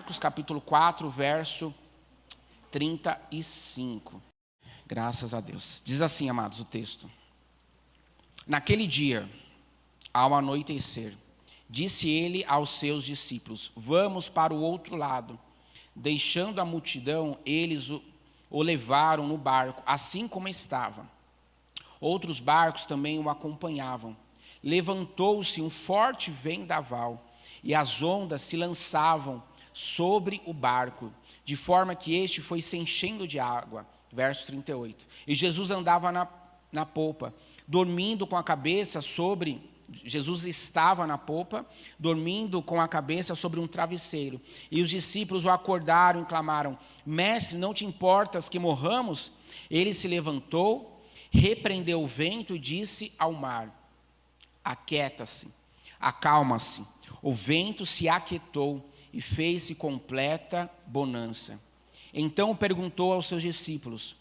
Marcos capítulo 4, verso 35. Graças a Deus. Diz assim, amados, o texto. Naquele dia, ao anoitecer, disse ele aos seus discípulos: vamos para o outro lado. Deixando a multidão, eles o levaram no barco, assim como estava. Outros barcos também o acompanhavam. Levantou-se um forte vendaval, e as ondas se lançavam sobre o barco, de forma que este foi se enchendo de água. Verso 38. E Jesus andava na popa, dormindo com a cabeça sobre... Jesus estava na popa, dormindo com a cabeça sobre um travesseiro. E os discípulos o acordaram e clamaram: Mestre, não te importas que morramos? Ele se levantou, repreendeu o vento e disse ao mar: aquieta-se, acalma-se. O vento se aquietou e fez-se completa bonança. Então perguntou aos seus discípulos: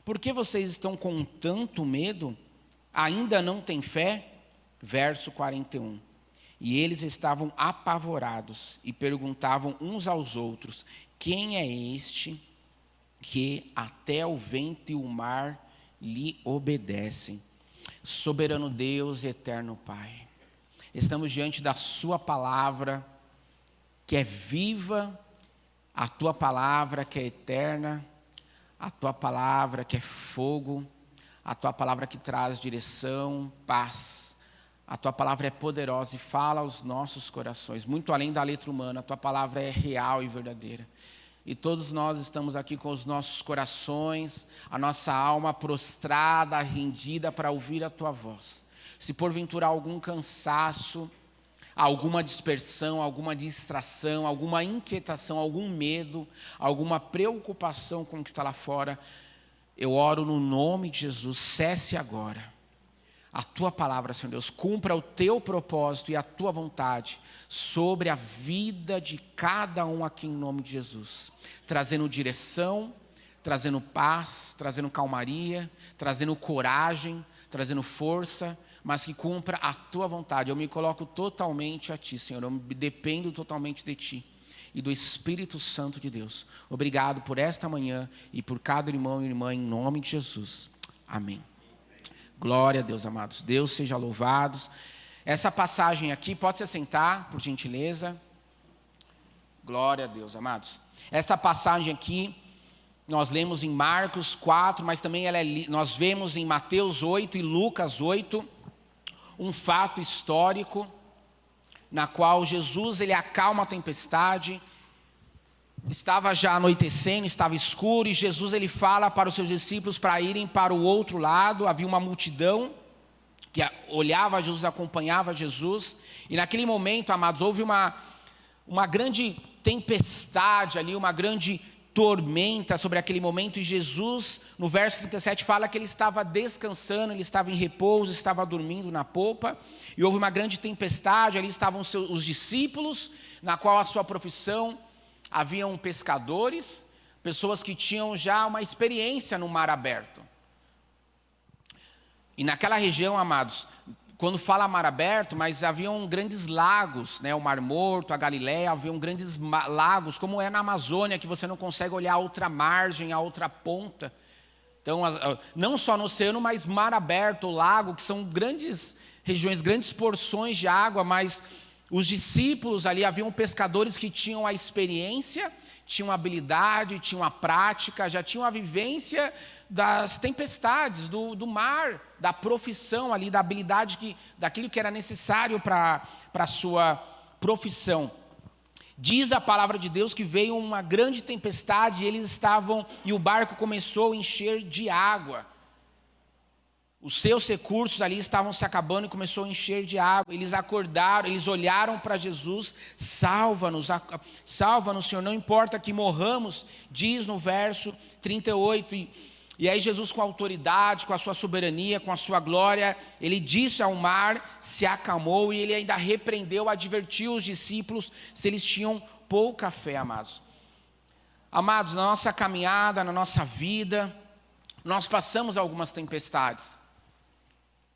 por que vocês estão com tanto medo? Ainda não têm fé? Verso 41. E eles estavam apavorados e perguntavam uns aos outros: quem é este que até o vento e o mar lhe obedecem? Soberano Deus e eterno Pai, estamos diante da sua palavra, que é viva, a tua palavra que é eterna, a tua palavra que é fogo, a tua palavra que traz direção, paz. A tua palavra é poderosa e fala aos nossos corações, muito além da letra humana. A tua palavra é real e verdadeira. E todos nós estamos aqui com os nossos corações, a nossa alma prostrada, rendida para ouvir a tua voz. Se porventura há algum cansaço, alguma dispersão, alguma distração, alguma inquietação, algum medo, alguma preocupação com o que está lá fora, eu oro no nome de Jesus, cesse agora. A tua palavra, Senhor Deus, cumpra o teu propósito e a tua vontade sobre a vida de cada um aqui em nome de Jesus. Trazendo direção, trazendo paz, trazendo calmaria, trazendo coragem, trazendo força, mas que cumpra a tua vontade. Eu me coloco totalmente a ti, Senhor, eu dependo totalmente de ti e do Espírito Santo de Deus. Obrigado por esta manhã e por cada irmão e irmã em nome de Jesus. Amém. Glória a Deus, amados. Deus seja louvado. Essa passagem aqui, pode se assentar, por gentileza. Glória a Deus, amados. Esta passagem aqui, nós lemos em Marcos 4, mas também nós vemos em Mateus 8 e Lucas 8, um fato histórico, na qual Jesus ele acalma a tempestade. Estava já anoitecendo, estava escuro, e Jesus ele fala para os seus discípulos para irem para o outro lado. Havia uma multidão que olhava Jesus, acompanhava Jesus, e naquele momento, amados, houve uma grande tempestade ali, uma grande tormenta sobre aquele momento, e Jesus, no verso 37, fala que ele estava descansando, ele estava em repouso, estava dormindo na popa, e houve uma grande tempestade. Ali estavam os discípulos, na qual a sua profissão... Haviam pescadores, pessoas que tinham já uma experiência no mar aberto. E naquela região, amados, quando fala mar aberto, mas haviam grandes lagos, né? O Mar Morto, a Galileia, haviam grandes lagos, como é na Amazônia, que você não consegue olhar a outra margem, a outra ponta. Então, não só no oceano, mas mar aberto, lago, que são grandes regiões, grandes porções de água, mas... Os discípulos ali, haviam pescadores que tinham a experiência, tinham a habilidade, tinham a prática, já tinham a vivência das tempestades, do mar, da profissão ali, da habilidade, daquilo que era necessário para a sua profissão. Diz a palavra de Deus que veio uma grande tempestade e o barco começou a encher de água. Os seus recursos ali estavam se acabando e começou a encher de água. Eles acordaram, eles olharam para Jesus: salva-nos, salva-nos, Senhor, não importa que morramos, diz no verso 38. E aí Jesus, com autoridade, com a sua soberania, com a sua glória, ele disse ao mar, se acalmou, e ele ainda repreendeu, advertiu os discípulos se eles tinham pouca fé, amados. Amados, na nossa caminhada, na nossa vida, nós passamos algumas tempestades.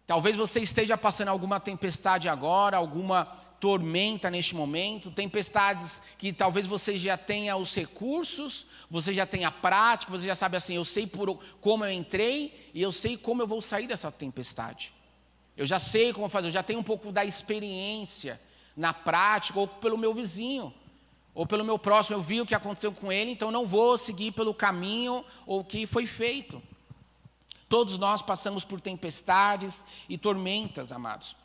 Talvez você esteja passando alguma tempestade agora, alguma tormenta neste momento, tempestades que talvez você já tenha os recursos, você já tenha a prática, você já sabe assim, eu sei como eu entrei e eu sei como eu vou sair dessa tempestade. Eu já sei como fazer, eu já tenho um pouco da experiência na prática, ou pelo meu vizinho, ou pelo meu próximo, eu vi o que aconteceu com ele, então não vou seguir pelo caminho ou o que foi feito. Todos nós passamos por tempestades e tormentas, amados.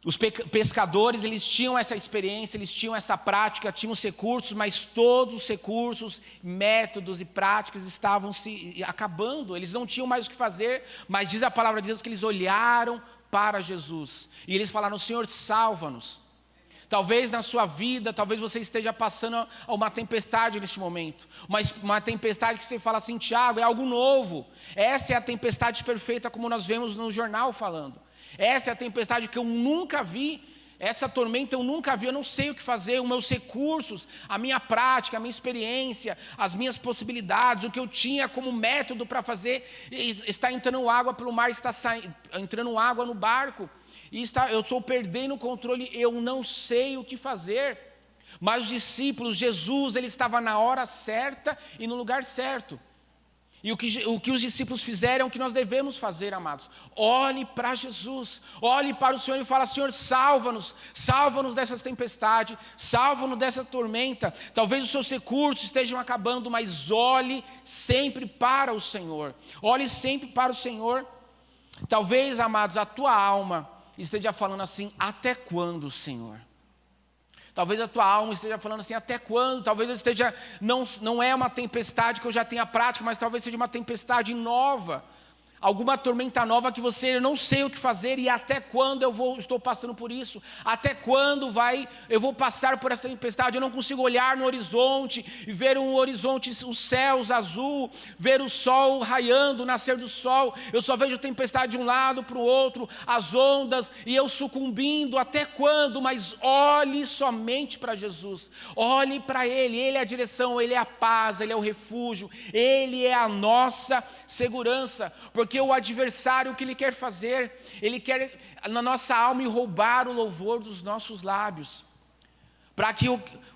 Os pescadores, eles tinham essa experiência, eles tinham essa prática, tinham os recursos, mas todos os recursos, métodos e práticas estavam se acabando. Eles não tinham mais o que fazer, mas diz a palavra de Deus que eles olharam para Jesus. E eles falaram, Senhor, salva-nos. Talvez na sua vida, talvez você esteja passando uma tempestade neste momento. Mas uma tempestade que você fala assim, Tiago, é algo novo. Essa é a tempestade perfeita, como nós vemos no jornal falando. Essa é a tempestade que eu nunca vi, essa tormenta eu nunca vi, eu não sei o que fazer, os meus recursos, a minha prática, a minha experiência, as minhas possibilidades, o que eu tinha como método para fazer, está entrando água pelo mar, está entrando água no barco, e eu estou perdendo o controle, eu não sei o que fazer. Mas os discípulos, Jesus, ele estava na hora certa e no lugar certo. E o que os discípulos fizeram é o que nós devemos fazer, amados. Olhe para Jesus, olhe para o Senhor e fala, Senhor, salva-nos dessa tempestade, salva-nos dessa tormenta. Talvez os seus recursos estejam acabando, mas olhe sempre para o Senhor. Olhe sempre para o Senhor. Talvez, amados, a tua alma esteja falando assim, até quando, Senhor? Talvez a tua alma esteja falando assim, até quando? Talvez eu esteja, não é uma tempestade que eu já tenha prática, mas talvez seja uma tempestade nova. Alguma tormenta nova que eu não sei o que fazer e até quando estou passando por isso? Até quando eu vou passar por essa tempestade? Eu não consigo olhar no horizonte e ver um horizonte, os céus azul, ver o sol raiando, o nascer do sol. Eu só vejo tempestade de um lado para o outro, as ondas e eu sucumbindo. Até quando? Mas olhe somente para Jesus. Olhe para Ele. Ele é a direção, Ele é a paz, Ele é o refúgio, Ele é a nossa segurança. Porque o adversário, o que ele quer fazer? Ele quer, na nossa alma, roubar o louvor dos nossos lábios. Para que,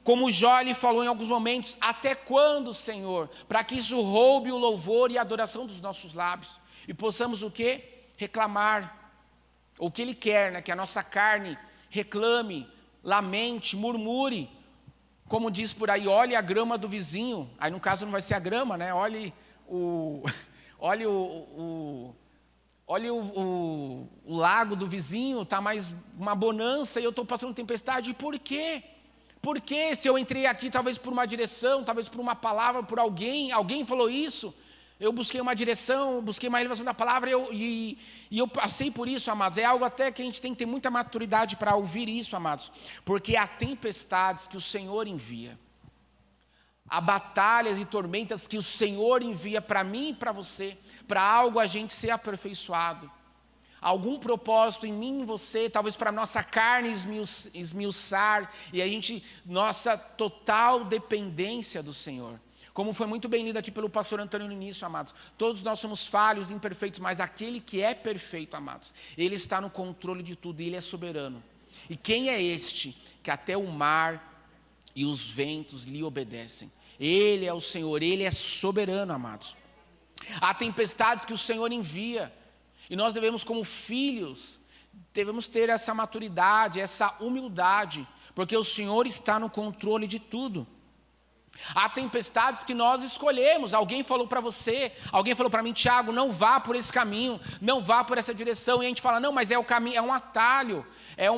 como Jó lhe falou em alguns momentos, até quando, Senhor? Para que isso roube o louvor e a adoração dos nossos lábios. E possamos o quê? Reclamar. O que ele quer, né? Que a nossa carne reclame, lamente, murmure. Como diz por aí, olhe a grama do vizinho. Aí no caso não vai ser a grama, né? Olhe o lago do vizinho, está mais uma bonança e eu estou passando tempestade. E por quê? Por que se eu entrei aqui talvez por uma direção, talvez por uma palavra, por alguém falou isso, eu busquei uma direção, busquei uma revelação da palavra e eu passei por isso, amados. É algo até que a gente tem que ter muita maturidade para ouvir isso, amados, porque há tempestades que o Senhor envia. Há batalhas e tormentas que o Senhor envia para mim e para você, para algo a gente ser aperfeiçoado. Algum propósito em mim e você, talvez para a nossa carne esmiuçar, e a gente, nossa total dependência do Senhor. Como foi muito bem lido aqui pelo pastor Antônio no início, amados. Todos nós somos falhos, imperfeitos, mas aquele que é perfeito, amados, Ele está no controle de tudo, e Ele é soberano. E quem é este que até o mar e os ventos lhe obedecem? Ele é o Senhor, Ele é soberano, amados. Há tempestades que o Senhor envia, e nós devemos, como filhos, devemos ter essa maturidade, essa humildade, porque o Senhor está no controle de tudo. Há tempestades que nós escolhemos. Alguém falou para você, alguém falou para mim, Tiago, não vá por esse caminho, não vá por essa direção. E a gente fala, não, mas é o caminho, é um atalho, é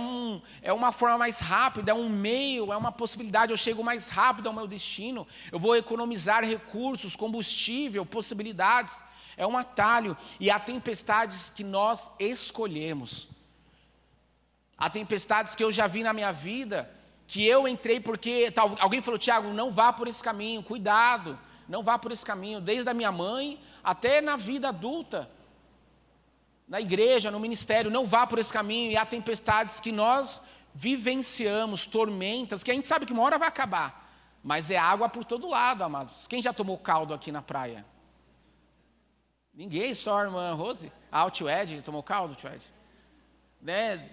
uma forma mais rápida, é um meio, é uma possibilidade, eu chego mais rápido ao meu destino, eu vou economizar recursos, combustível, possibilidades. É um atalho. E há tempestades que nós escolhemos. Há tempestades que eu já vi na minha vida, que eu entrei porque alguém falou, Tiago, não vá por esse caminho, cuidado, não vá por esse caminho, desde a minha mãe até na vida adulta, na igreja, no ministério, não vá por esse caminho. E há tempestades que nós vivenciamos, tormentas, que a gente sabe que uma hora vai acabar, mas é água por todo lado, amados. Quem já tomou caldo aqui na praia? Ninguém, só a irmã Rose. O tio Ed tomou caldo, tio Ed? Né?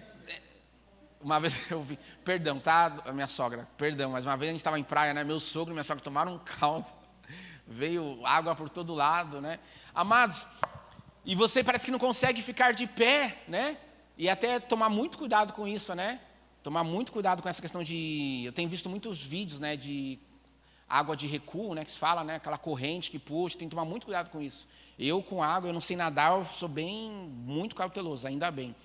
Uma vez eu vi, perdão, tá, a minha sogra, perdão, mas uma vez a gente estava em praia, né? Meu sogro e minha sogra tomaram um caldo, veio água por todo lado, né? Amados, e você parece que não consegue ficar de pé, né? E até tomar muito cuidado com isso, né? Tomar muito cuidado com essa questão de... Eu tenho visto muitos vídeos, né, de água de recuo, né, que se fala, né? Aquela corrente que puxa, tem que tomar muito cuidado com isso. Eu com água, eu não sei nadar, eu sou muito cauteloso, ainda bem.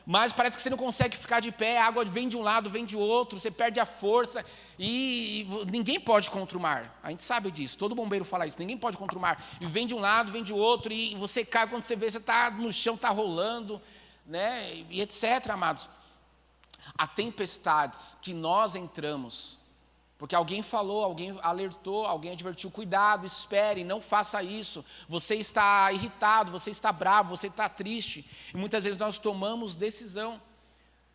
Mas parece que você não consegue ficar de pé, a água vem de um lado, vem de outro, você perde a força, e ninguém pode contra o mar. A gente sabe disso, todo bombeiro fala isso, ninguém pode contra o mar. E vem de um lado, vem de outro, e você cai, quando você vê, você está no chão, está rolando, né? E etc, amados. Há tempestades que nós entramos, porque alguém falou, alguém alertou, alguém advertiu, cuidado, espere, não faça isso, você está irritado, você está bravo, você está triste, e muitas vezes nós tomamos decisão.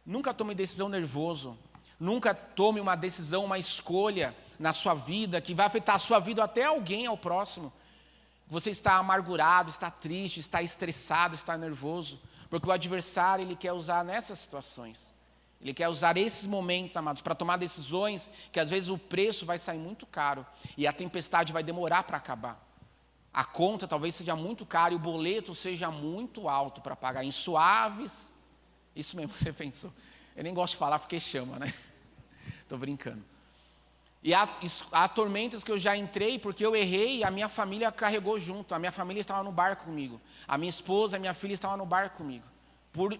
Nunca tome decisão nervoso, nunca tome uma decisão, uma escolha na sua vida, que vai afetar a sua vida, até alguém ao próximo. Você está amargurado, está triste, está estressado, está nervoso, porque o adversário, ele quer usar nessas situações. Ele quer usar esses momentos, amados, para tomar decisões que às vezes o preço vai sair muito caro e a tempestade vai demorar para acabar. A conta talvez seja muito cara e o boleto seja muito alto para pagar em suaves. Isso mesmo, você pensou. Eu nem gosto de falar porque chama, né? Estou brincando. E há tormentas que eu já entrei porque eu errei e a minha família carregou junto. A minha família estava no barco comigo. A minha esposa, a minha filha estavam no barco comigo. Por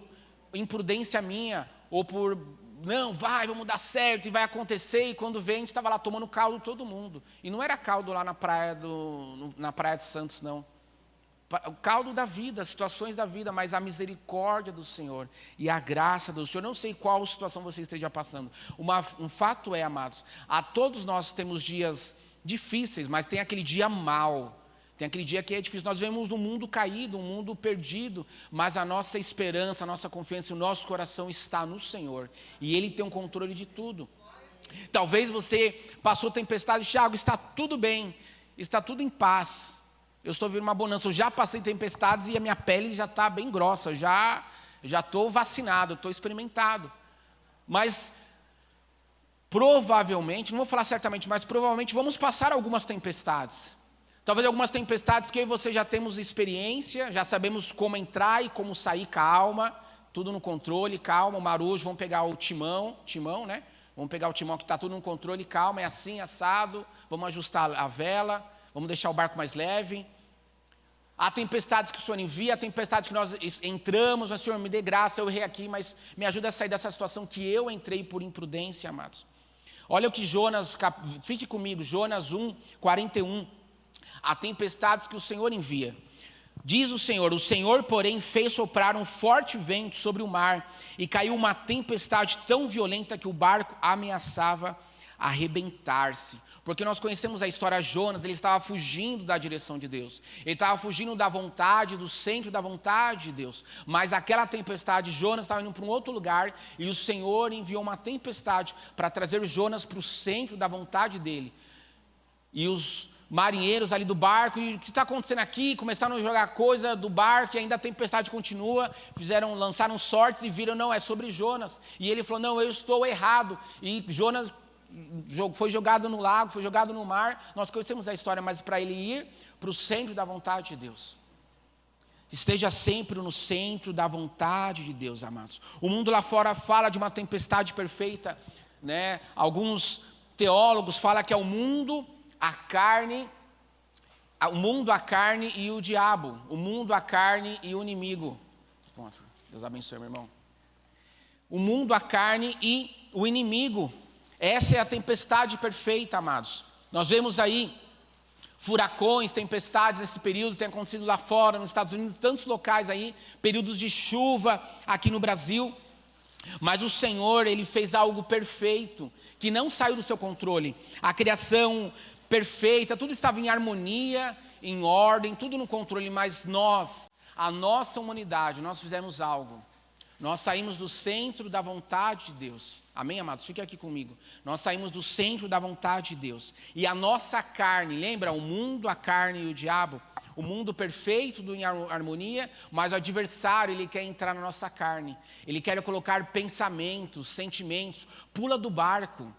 imprudência minha, ou por, não, vamos dar certo, e vai acontecer, e quando vem, a gente estava lá tomando caldo todo mundo. E não era caldo lá na praia de Santos, não. O caldo da vida, as situações da vida, mas a misericórdia do Senhor e a graça do Senhor. Não sei qual situação você esteja passando. Um fato é, amados, a todos nós temos dias difíceis, mas tem aquele dia mau. Tem aquele dia que é difícil. Nós vivemos num mundo caído, um mundo perdido, mas a nossa esperança, a nossa confiança, o nosso coração está no Senhor. E Ele tem um controle de tudo. Talvez você passou tempestade, Thiago, está tudo bem, está tudo em paz. Eu estou vivendo uma bonança, eu já passei tempestades e a minha pele já está bem grossa, eu já estou vacinado, estou experimentado. Mas provavelmente, não vou falar certamente, mas provavelmente vamos passar algumas tempestades. Talvez algumas tempestades que eu e você já temos experiência, já sabemos como entrar e como sair, calma, tudo no controle, calma, o marujo, vamos pegar o timão, né? Vamos pegar o timão que está tudo no controle, calma, é assim, assado, vamos ajustar a vela, vamos deixar o barco mais leve. Há tempestades que o Senhor envia, há tempestades que nós entramos, mas Senhor, me dê graça, eu errei aqui, mas me ajuda a sair dessa situação que eu entrei por imprudência, amados. Olha o que Jonas, fique comigo, Jonas 1:41. Há tempestades que o Senhor envia. Diz o Senhor, porém, fez soprar um forte vento sobre o mar, e caiu uma tempestade tão violenta que o barco ameaçava arrebentar-se. Porque nós conhecemos a história de Jonas, ele estava fugindo da direção de Deus. Ele estava fugindo da vontade, do centro da vontade de Deus. Mas aquela tempestade, Jonas estava indo para um outro lugar, e o Senhor enviou uma tempestade para trazer Jonas para o centro da vontade dele. E os marinheiros ali do barco, e o que está acontecendo aqui? Começaram a jogar coisa do barco, e ainda a tempestade continua, lançaram sortes e viram, não, é sobre Jonas. E ele falou, não, eu estou errado. E Jonas foi jogado no lago, foi jogado no mar. Nós conhecemos a história, mas para ele ir para o centro da vontade de Deus. Esteja sempre no centro da vontade de Deus, amados. O mundo lá fora fala de uma tempestade perfeita, né? Alguns teólogos falam que é o mundo, a carne e o diabo. O mundo, a carne e o inimigo. Deus abençoe, meu irmão. O mundo, a carne e o inimigo. Essa é a tempestade perfeita, amados. Nós vemos aí furacões, tempestades nesse período, tem acontecido lá fora, nos Estados Unidos, tantos locais aí, períodos de chuva aqui no Brasil. Mas o Senhor, Ele fez algo perfeito, que não saiu do seu controle. A criação perfeita, tudo estava em harmonia, em ordem, tudo no controle, mas nós, a nossa humanidade, nós fizemos algo. Nós saímos do centro da vontade de Deus. Amém, amados? Fique aqui comigo. Nós saímos do centro da vontade de Deus. E a nossa carne, lembra? O mundo, a carne e o diabo. o mundo perfeito em harmonia, mas o adversário, ele quer entrar na nossa carne. Ele quer colocar pensamentos, sentimentos, pula do barco,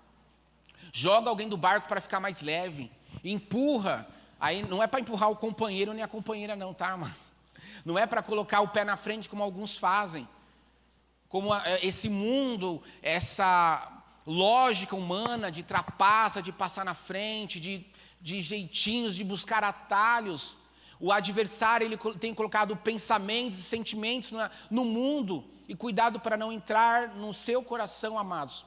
joga alguém do barco para ficar mais leve, empurra. Aí não é para empurrar o companheiro nem a companheira não, tá, irmão? Não é para colocar o pé na frente como alguns fazem. Como esse mundo, essa lógica humana de trapaça, de passar na frente, de jeitinhos, de buscar atalhos. O adversário, ele tem colocado pensamentos e sentimentos no mundo, e cuidado para não entrar no seu coração, amados.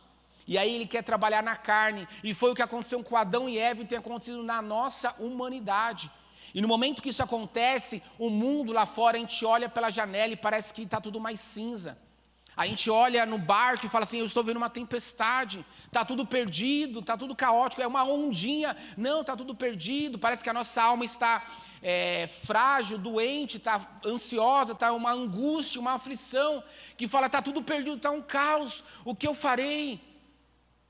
E aí ele quer trabalhar na carne, e foi o que aconteceu com Adão e Eva, e tem acontecido na nossa humanidade. E no momento que isso acontece, o mundo lá fora, a gente olha pela janela e parece que está tudo mais cinza. A gente olha no barco e fala assim, eu estou vendo uma tempestade, está tudo perdido, está tudo caótico, é uma ondinha. Não, está tudo perdido, parece que a nossa alma está frágil, doente, está ansiosa, está uma angústia, uma aflição, que fala, está tudo perdido, está um caos, o que eu farei?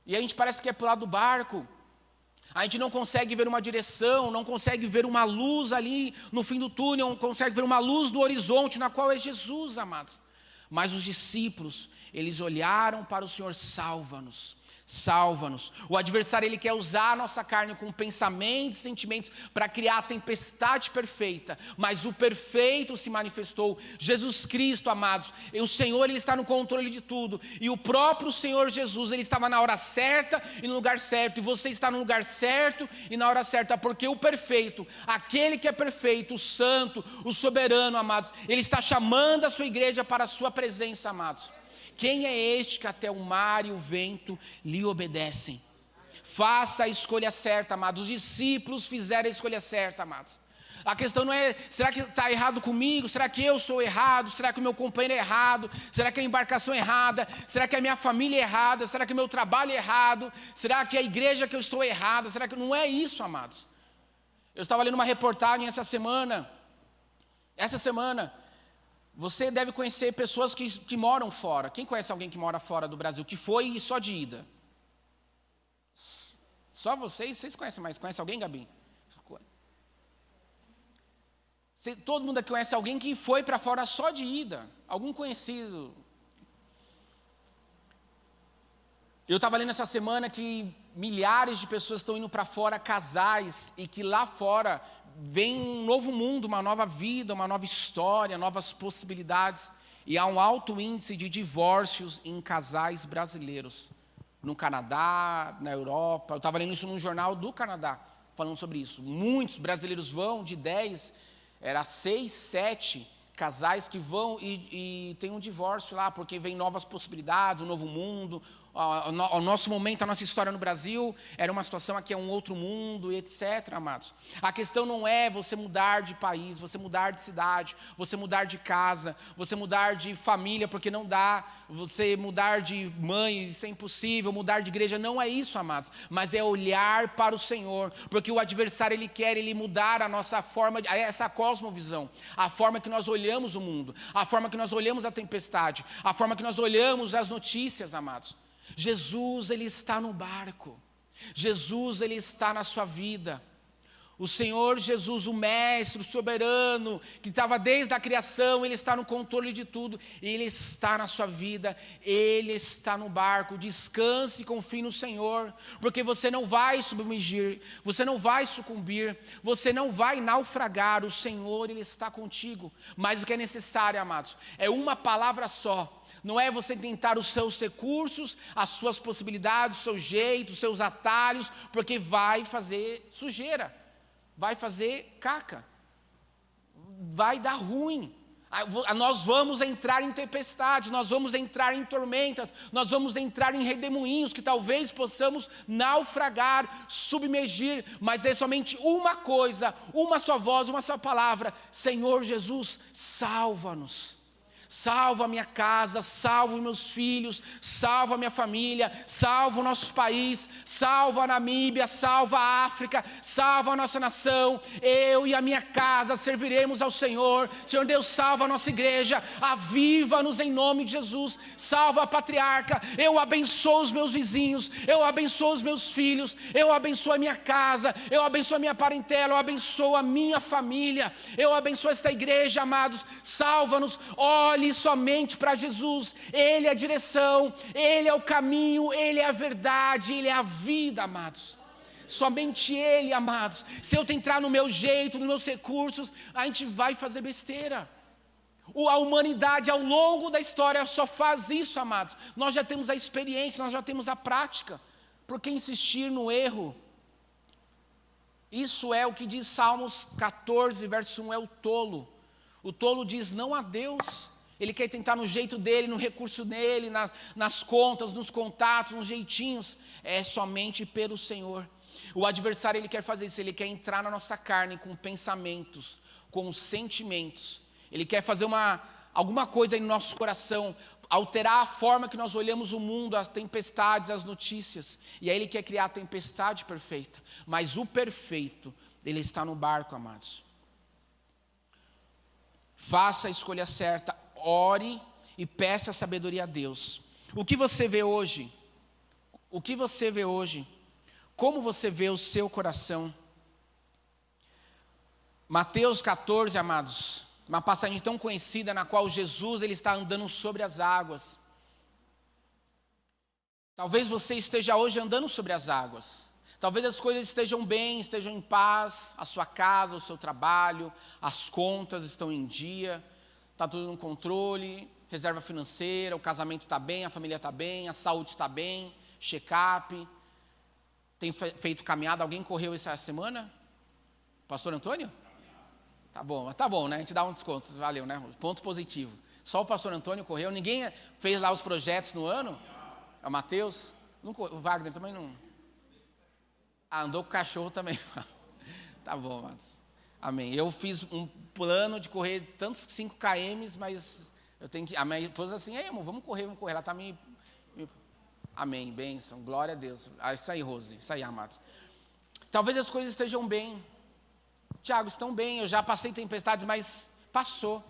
E a gente parece que é pular do barco. A gente não consegue ver uma direção, não consegue ver uma luz ali no fim do túnel, não consegue ver uma luz do horizonte, na qual é Jesus, amados. Mas os discípulos, eles olharam para o Senhor, salva-nos, salva-nos. O adversário, ele quer usar a nossa carne com pensamentos, sentimentos, para criar a tempestade perfeita. Mas o perfeito se manifestou, Jesus Cristo, amados. E o Senhor, ele está no controle de tudo. E o próprio Senhor Jesus, ele estava na hora certa e no lugar certo. E você está no lugar certo e na hora certa. Porque o perfeito, aquele que é perfeito, o santo, o soberano, amados, ele está chamando a sua igreja para a sua presença, amados. Quem é este que até o mar e o vento lhe obedecem? Faça a escolha certa, amados. Os discípulos fizeram a escolha certa, amados. A questão não é, será que está errado comigo? Será que eu sou errado? Será que o meu companheiro é errado? Será que a embarcação é errada? Será que a minha família é errada? Será que o meu trabalho é errado? Será que a igreja que eu estou é errada? Será que não é isso, amados? Eu estava lendo uma reportagem essa semana. Você deve conhecer pessoas que moram fora. Quem conhece alguém que mora fora do Brasil? Que foi só de ida? Só vocês conhecem mais? Conhece alguém, Gabi? Todo mundo aqui conhece alguém que foi para fora só de ida. Algum conhecido. Eu estava lendo essa semana que milhares de pessoas estão indo para fora, casais, e que lá fora vem um novo mundo, uma nova vida, uma nova história, novas possibilidades. E há um alto índice de divórcios em casais brasileiros. No Canadá, na Europa. Eu estava lendo isso num jornal do Canadá, falando sobre isso. Muitos brasileiros vão de 10, era 6, 7 casais que vão e tem um divórcio lá, porque vem novas possibilidades, um novo mundo. O nosso momento, a nossa história no Brasil era uma situação, aqui é um outro mundo, etc, amados. A questão não é você mudar de país, você mudar de cidade, você mudar de casa, você mudar de família, porque não dá, você mudar de mãe, isso é impossível, mudar de igreja, não é isso, amados. Mas é olhar para o Senhor, porque o adversário, ele quer mudar a nossa forma, essa cosmovisão, a forma que nós olhamos o mundo, a forma que nós olhamos a tempestade, a forma que nós olhamos as notícias, amados. Jesus, ele está no barco. Jesus, ele está na sua vida. O Senhor Jesus, o Mestre, o soberano, que estava desde a criação, ele está no controle de tudo. Ele está na sua vida, ele está no barco. Descanse e confie no Senhor, porque você não vai submergir, você não vai sucumbir, você não vai naufragar. O Senhor, ele está contigo. Mas o que é necessário, amados, é uma palavra só. Não é você tentar os seus recursos, as suas possibilidades, o seu jeito, os seus atalhos, porque vai fazer sujeira, vai fazer caca, vai dar ruim. Nós vamos entrar em tempestades, nós vamos entrar em tormentas, nós vamos entrar em redemoinhos que talvez possamos naufragar, submergir, mas é somente uma coisa, uma só voz, uma só palavra: Senhor Jesus, salva-nos. salva a minha casa, salva os meus filhos, salva a minha família, salva o nosso país, salva a Namíbia, salva a África, salva a nossa nação. Eu e a minha casa serviremos ao Senhor. Senhor Deus, salva a nossa igreja, aviva-nos em nome de Jesus, salva a patriarca. Eu abençoo os meus vizinhos, eu abençoo os meus filhos, eu abençoo a minha casa, eu abençoo a minha parentela, eu abençoo a minha família, eu abençoo esta igreja, amados. Salva-nos, olhe somente para Jesus. Ele é a direção, Ele é o caminho, Ele é a verdade, Ele é a vida, amados. Somente Ele, amados. Se eu tentar no meu jeito, nos meus recursos, a gente vai fazer besteira. A humanidade ao longo da história só faz isso, amados. Nós já temos a experiência, nós já temos a prática. Por que insistir no erro? Isso é o que diz Salmos 14, verso 1, é o tolo. O tolo diz não a Deus. Ele quer tentar no jeito dele, no recurso dele, nas contas, nos contatos, nos jeitinhos. É somente pelo Senhor. O adversário, ele quer fazer isso, ele quer entrar na nossa carne com pensamentos, com sentimentos. Ele quer fazer alguma coisa aí no nosso coração, alterar a forma que nós olhamos o mundo, as tempestades, as notícias. E aí ele quer criar a tempestade perfeita. Mas o perfeito, ele está no barco, amados. Faça a escolha certa, ore e peça sabedoria a Deus. O que você vê hoje? O que você vê hoje? Como você vê o seu coração? Mateus 14, amados, uma passagem tão conhecida na qual Jesus ele está andando sobre as águas. Talvez você esteja hoje andando sobre as águas. Talvez as coisas estejam bem, estejam em paz, a sua casa, o seu trabalho, as contas estão em dia, está tudo no controle, reserva financeira, o casamento está bem, a família está bem, a saúde está bem, check-up. Tem feito caminhada, alguém correu essa semana? Pastor Antônio? Tá bom, né? A gente dá um desconto, valeu, né? Ponto positivo. Só o pastor Antônio correu, ninguém fez lá os projetos no ano? É o Mateus? O Wagner também não. Andou com o cachorro também. Tá bom, mas. Amém. Eu fiz um plano de correr tantos 5 km, mas eu tenho que. A minha esposa assim, amor, vamos correr. Ela está me. Amém, bênção, glória a Deus. Isso aí, Rose, isso aí, amados. Talvez as coisas estejam bem. Tiago, estão bem, eu já passei tempestades, mas passou.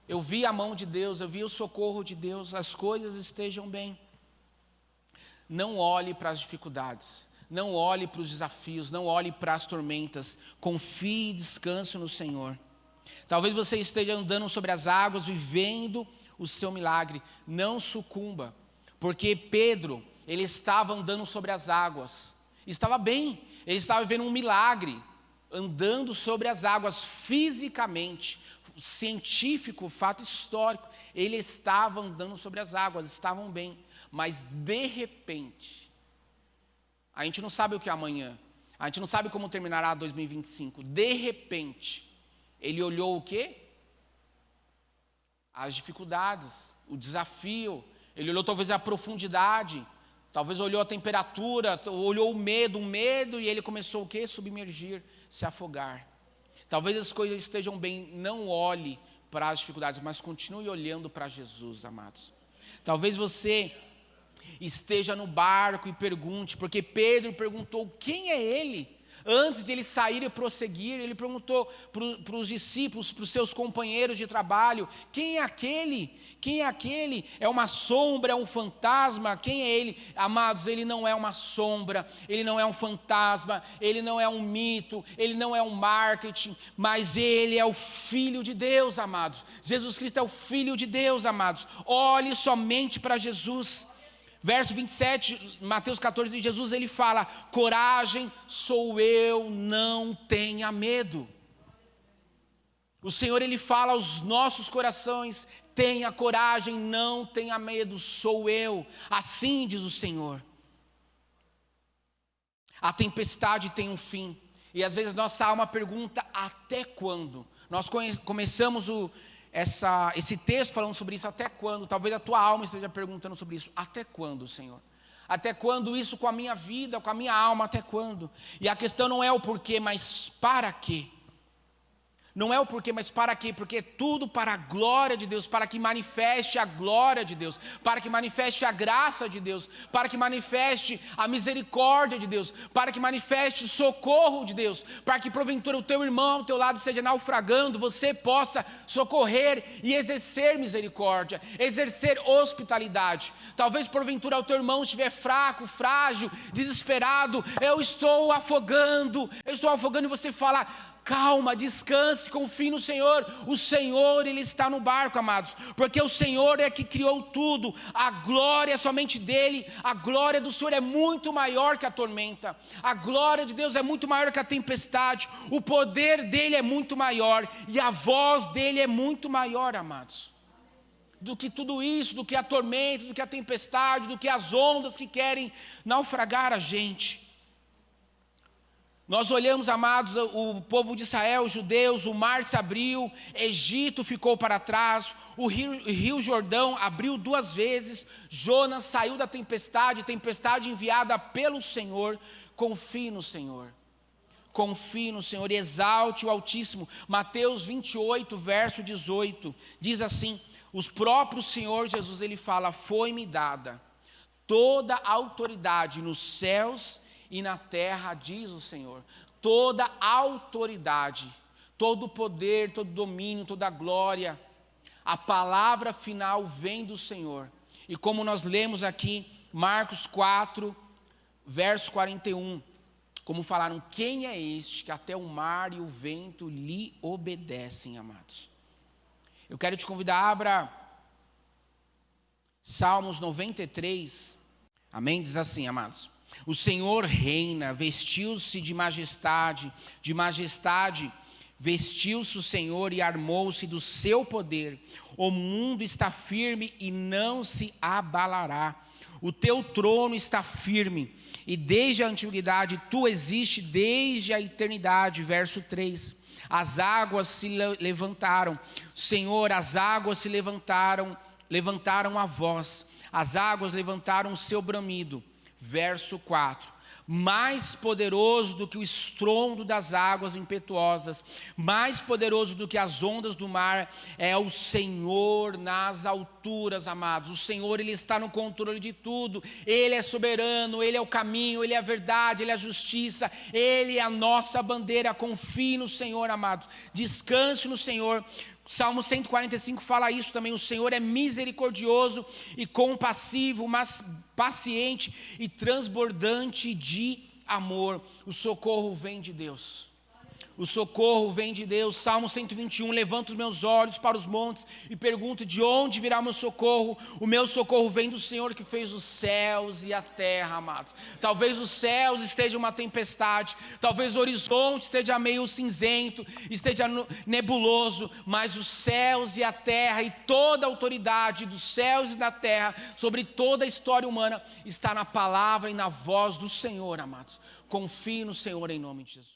Eu vi a mão de Deus, eu vi o socorro de Deus, as coisas estejam bem. Não olhe para as dificuldades, não olhe para os desafios, não olhe para as tormentas. Confie e descanse no Senhor. Talvez você esteja andando sobre as águas, vivendo o seu milagre. Não sucumba, porque Pedro, ele estava andando sobre as águas. Estava bem, ele estava vivendo um milagre. Andando sobre as águas fisicamente, científico, fato histórico, ele estava andando sobre as águas, estavam bem, mas de repente, a gente não sabe o que é amanhã, a gente não sabe como terminará 2025, de repente, ele olhou o quê? As dificuldades, o desafio, ele olhou talvez a profundidade, talvez olhou a temperatura, olhou o medo, e ele começou o quê? Submergir, se afogar. Talvez as coisas estejam bem, não olhe para as dificuldades, mas continue olhando para Jesus, amados. Talvez você esteja no barco e pergunte, porque Pedro perguntou quem é ele? Antes de ele sair e prosseguir, ele perguntou para os discípulos, para os seus companheiros de trabalho, quem é aquele? Quem é aquele? É uma sombra, é um fantasma? Quem é ele? Amados, ele não é uma sombra, ele não é um fantasma, ele não é um mito, ele não é um marketing, mas ele é o Filho de Deus, amados. Jesus Cristo é o Filho de Deus, amados. Olhe somente para Jesus. Verso 27, Mateus 14, Jesus ele fala, coragem, sou eu, não tenha medo. O Senhor ele fala aos nossos corações, tenha coragem, não tenha medo, sou eu, assim diz o Senhor. A tempestade tem um fim, e às vezes nossa alma pergunta, até quando? Nós começamos esse texto falando sobre isso, até quando? Talvez a tua alma esteja perguntando sobre isso, até quando, Senhor? Até quando isso com a minha vida, com a minha alma, até quando? E a questão não é o porquê, mas para quê? Não é o porquê, mas para quê? Porque é tudo para a glória de Deus, para que manifeste a glória de Deus, para que manifeste a graça de Deus, para que manifeste a misericórdia de Deus, para que manifeste o socorro de Deus, para que porventura o teu irmão ao teu lado esteja naufragando, você possa socorrer e exercer misericórdia, exercer hospitalidade. Talvez porventura o teu irmão estiver fraco, frágil, desesperado, eu estou afogando e você fala: calma, descanse, confie no Senhor. O Senhor, Ele está no barco, amados, porque o Senhor é que criou tudo, a glória é somente dEle, a glória do Senhor é muito maior que a tormenta, a glória de Deus é muito maior que a tempestade, o poder dEle é muito maior, e a voz dEle é muito maior, amados, do que tudo isso, do que a tormenta, do que a tempestade, do que as ondas que querem naufragar a gente. Nós olhamos, amados, o povo de Israel, os judeus, o mar se abriu, Egito ficou para trás, o rio Jordão abriu 2 vezes, Jonas saiu da tempestade enviada pelo Senhor. Confie no Senhor, confie no Senhor, exalte o Altíssimo. Mateus 28, verso 18, diz assim: o próprio Senhor Jesus, Ele fala: foi-me dada toda a autoridade nos céus e na terra, diz o Senhor. Toda a autoridade, todo o poder, todo o domínio, toda a glória, a palavra final vem do Senhor. E como nós lemos aqui, Marcos 4, verso 41, como falaram: quem é este que até o mar e o vento lhe obedecem, amados? Eu quero te convidar, abra Salmos 93, amém? Diz assim, amados: o Senhor reina, vestiu-se de majestade vestiu-se o Senhor e armou-se do seu poder. O mundo está firme e não se abalará. O teu trono está firme e desde a antiguidade tu existes desde a eternidade. Verso 3. As águas se levantaram, Senhor, as águas se levantaram a voz, as águas levantaram o seu bramido. Verso 4, mais poderoso do que o estrondo das águas impetuosas, mais poderoso do que as ondas do mar, é o Senhor nas alturas, amados. O Senhor, Ele está no controle de tudo, Ele é soberano, Ele é o caminho, Ele é a verdade, Ele é a justiça, Ele é a nossa bandeira. Confie no Senhor, amados, descanse no Senhor. Salmo 145 fala isso também: o Senhor é misericordioso e compassivo, mas paciente e transbordante de amor. O socorro vem de Deus. O socorro vem de Deus. Salmo 121, levanto os meus olhos para os montes e pergunto: de onde virá o meu socorro? O meu socorro vem do Senhor que fez os céus e a terra, amados. Talvez os céus estejam uma tempestade, talvez o horizonte esteja meio cinzento, esteja nebuloso, mas os céus e a terra e toda a autoridade dos céus e da terra sobre toda a história humana está na palavra e na voz do Senhor, amados. Confie no Senhor em nome de Jesus.